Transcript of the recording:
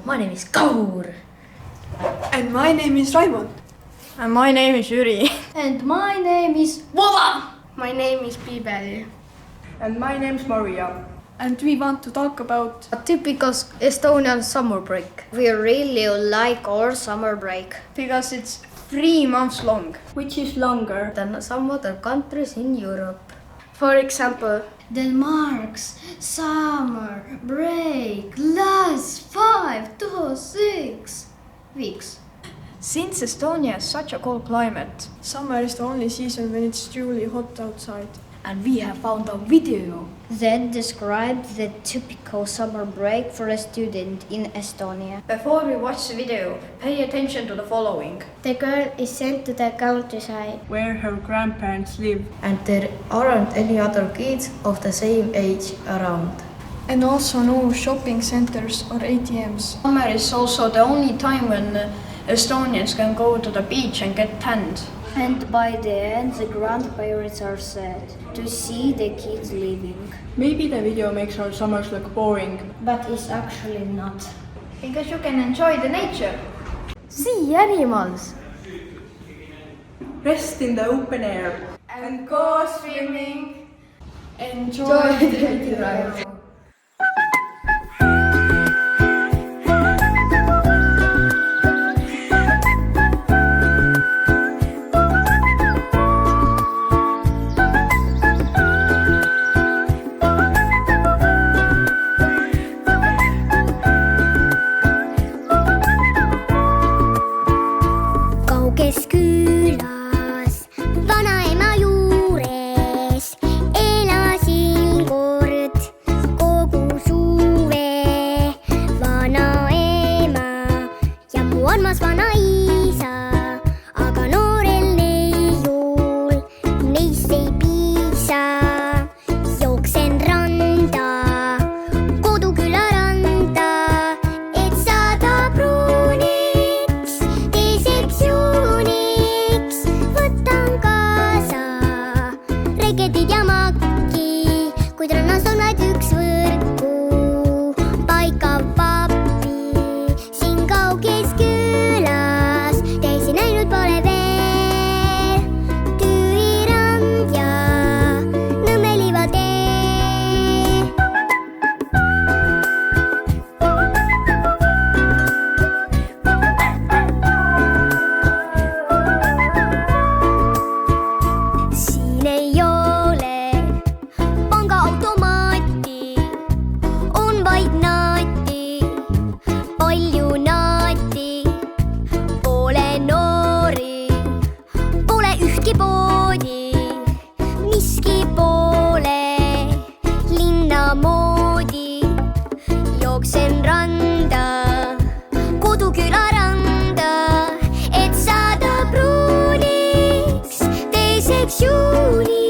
My name is Kaur. And my name is Raimond. And my name is Jüri. And my name is Vola. My name is Piibeli. And my name is Maria. And we want to talk about A typical Estonian summer break. We really like our summer break. Because it's 3 months long. Which is longer. Than some other countries in Europe. For example, Denmark's summer break lasts 5 to 6 weeks. Since Estonia has such a cold climate, summer is the only season when it's truly hot outside. And we have found a video that describes the typical summer break for a student in Estonia. before we watch the video, pay attention to the following. The girl is sent to the countryside. Where her grandparents live. and there aren't any other kids of the same age around. And also no shopping centers or ATMs. Summer is also the only time when Estonians can go to the beach and get tanned. And by the end, the grandparents are sad to see the kids leaving. Maybe the video makes our summers look boring. But it's actually not. Because you can enjoy the nature. See animals. Rest in the open air. And go swimming. Enjoy the drive. Kauges külas vanaema juures elasin kord kogu suve. Vanaema ja mu armas vanaisa, aga noorel neiul neist ei piisa. Jooksen randa, koduküla randa, et saada pruuniks. Teiseks juuniks võtan kaasa reketid ja makki, kuid rannas on vaid üks võrku paikav pappi. Siin kauges külas täiesti näinud pole veel Türi rand ja Nõmme liivatee. Siin ei ole pangaautomaati, on vaid naati, palju naati. Pole noori, pole ühtki poodi, miski pole linna moodi. Jooksen randa, koduküla randa, et saada pruuniks. Teiseks juuniks